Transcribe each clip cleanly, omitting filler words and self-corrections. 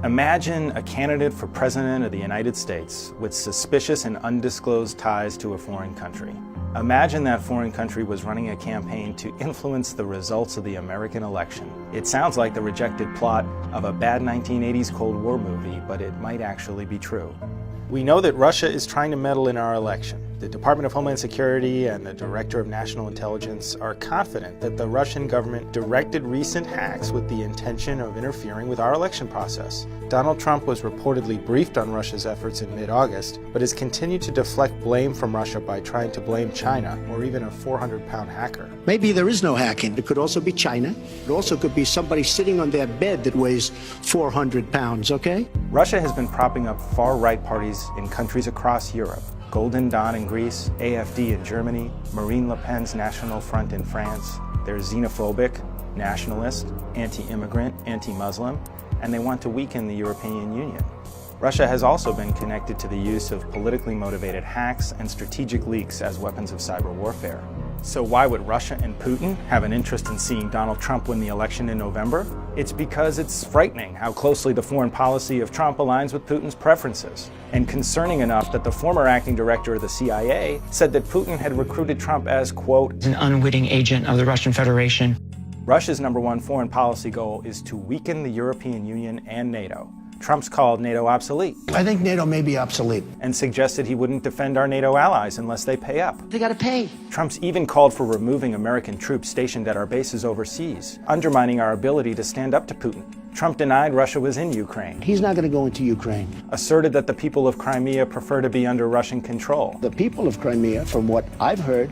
Imagine a candidate for President of the United States with suspicious and undisclosed ties to a foreign country. Imagine that foreign country was running a campaign to influence the results of the American election. It sounds like the rejected plot of a bad 1980s Cold War movie, but it might actually be true. We know that Russia is trying to meddle in our election. The Department of Homeland Security and the Director of National Intelligence are confident that the Russian government directed recent hacks with the intention of interfering with our election process. Donald Trump was reportedly briefed on Russia's efforts in mid-August, but has continued to deflect blame from Russia by trying to blame China or even a 400-pound hacker. Maybe there is no hacking. It could also be China. It also could be somebody sitting on their bed that weighs 400 pounds, okay? Russia has been propping up far-right parties in countries across Europe. Golden Dawn in Greece, AfD in Germany, Marine Le Pen's National Front in France. They're xenophobic, nationalist, anti-immigrant, anti-Muslim, and they want to weaken the European Union. Russia has also been connected to the use of politically motivated hacks and strategic leaks as weapons of cyber warfare. So why would Russia and Putin have an interest in seeing Donald Trump win the election in November? It's because it's frightening how closely the foreign policy of Trump aligns with Putin's preferences, and concerning enough that the former acting director of the CIA said that Putin had recruited Trump as, quote, an unwitting agent of the Russian Federation. Russia's #1 foreign policy goal is to weaken the European Union and NATO. Trump's called NATO obsolete. I think NATO may be obsolete. And suggested he wouldn't defend our NATO allies unless they pay up. They gotta pay. Trump's even called for removing American troops stationed at our bases overseas, undermining our ability to stand up to Putin. Trump denied Russia was in Ukraine. He's not gonna go into Ukraine. Asserted that the people of Crimea prefer to be under Russian control. The people of Crimea, from what I've heard,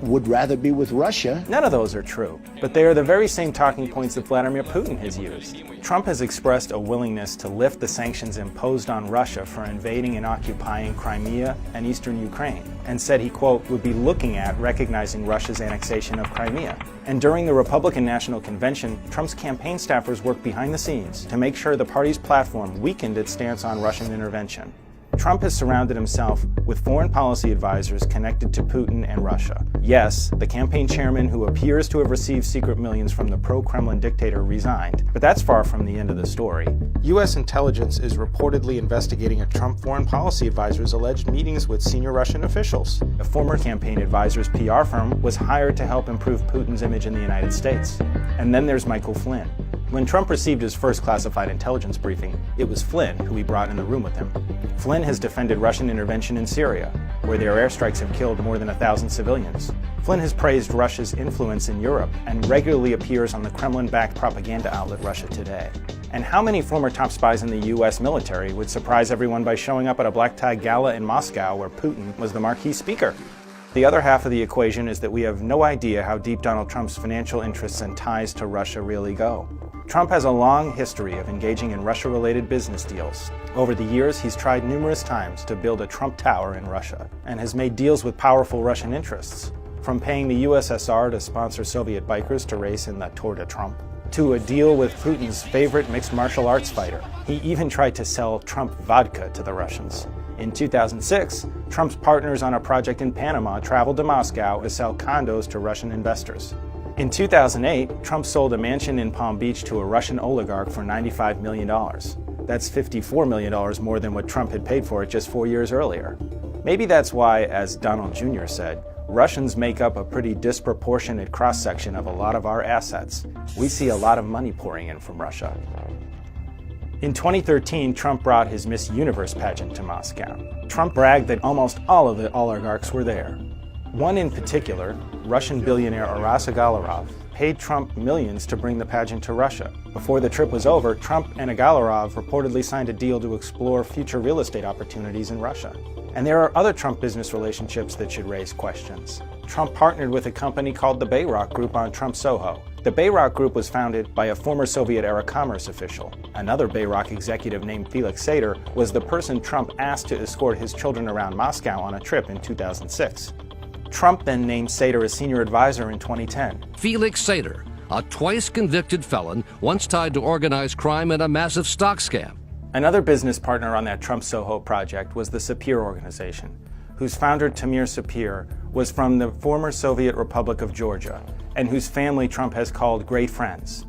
would rather be with Russia. None of those are true, but they are the very same talking points that Vladimir Putin has used. Trump has expressed a willingness to lift the sanctions imposed on Russia for invading and occupying Crimea and eastern Ukraine, and said he, quote, would be looking at recognizing Russia's annexation of Crimea. And during the Republican National Convention, Trump's campaign staffers worked behind the scenes to make sure the party's platform weakened its stance on Russian intervention. Trump has surrounded himself with foreign policy advisors connected to Putin and Russia. Yes, the campaign chairman who appears to have received secret millions from the pro-Kremlin dictator resigned, but that's far from the end of the story. U.S. intelligence is reportedly investigating a Trump foreign policy advisor's alleged meetings with senior Russian officials. A former campaign advisor's PR firm was hired to help improve Putin's image in the United States. And then there's Michael Flynn. When Trump received his first classified intelligence briefing, it was Flynn who he brought in the room with him. Flynn has defended Russian intervention in Syria, where their airstrikes have killed more than 1,000 civilians. Flynn has praised Russia's influence in Europe and regularly appears on the Kremlin-backed propaganda outlet Russia Today. And how many former top spies in the U.S. military would surprise everyone by showing up at a black-tie gala in Moscow where Putin was the marquee speaker? The other half of the equation is that we have no idea how deep Donald Trump's financial interests and ties to Russia really go. Trump has a long history of engaging in Russia-related business deals. Over the years, he's tried numerous times to build a Trump Tower in Russia and has made deals with powerful Russian interests, from paying the USSR to sponsor Soviet bikers to race in the Tour de Trump, to a deal with Putin's favorite mixed martial arts fighter. He even tried to sell Trump vodka to the Russians. In 2006, Trump's partners on a project in Panama traveled to Moscow to sell condos to Russian investors. In 2008, Trump sold a mansion in Palm Beach to a Russian oligarch for $95 million. That's $54 million more than what Trump had paid for it just 4 years earlier. Maybe that's why, as Donald Jr. said, Russians make up a pretty disproportionate cross-section of a lot of our assets. We see a lot of money pouring in from Russia. In 2013, Trump brought his Miss Universe pageant to Moscow. Trump bragged that almost all of the oligarchs were there. One in particular, Russian billionaire Aras Agalarov, paid Trump millions to bring the pageant to Russia. Before the trip was over, Trump and Agalarov reportedly signed a deal to explore future real estate opportunities in Russia. And there are other Trump business relationships that should raise questions. Trump partnered with a company called the Bayrock Group on Trump Soho. The Bayrock Group was founded by a former Soviet-era commerce official. Another Bayrock executive named Felix Sater was the person Trump asked to escort his children around Moscow on a trip in 2006. Trump then named Sater a senior advisor in 2010. Felix Sater, a twice convicted felon, once tied to organized crime and a massive stock scam. Another business partner on that Trump Soho project was the Sapir Organization, whose founder Tamir Sapir was from the former Soviet Republic of Georgia, and whose family Trump has called great friends.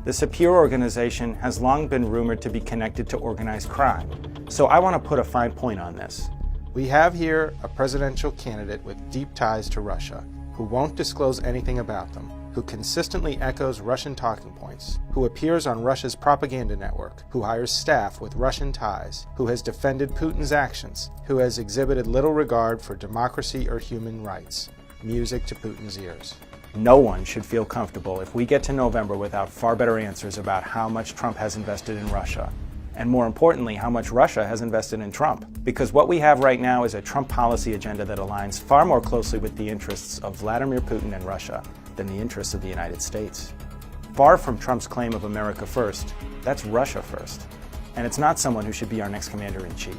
The Sapir organization has long been rumored to be connected to organized crime, so I want to put a fine point on this. We have here a presidential candidate with deep ties to Russia, who won't disclose anything about them, who consistently echoes Russian talking points, who appears on Russia's propaganda network, who hires staff with Russian ties, who has defended Putin's actions, who has exhibited little regard for democracy or human rights. Music to Putin's ears. No one should feel comfortable if we get to November without far better answers about how much Trump has invested in Russia, and more importantly, how much Russia has invested in Trump. Because what we have right now is a Trump policy agenda that aligns far more closely with the interests of Vladimir Putin and Russia than the interests of the United States. Far from Trump's claim of America first, that's Russia first. And it's not someone who should be our next commander-in-chief.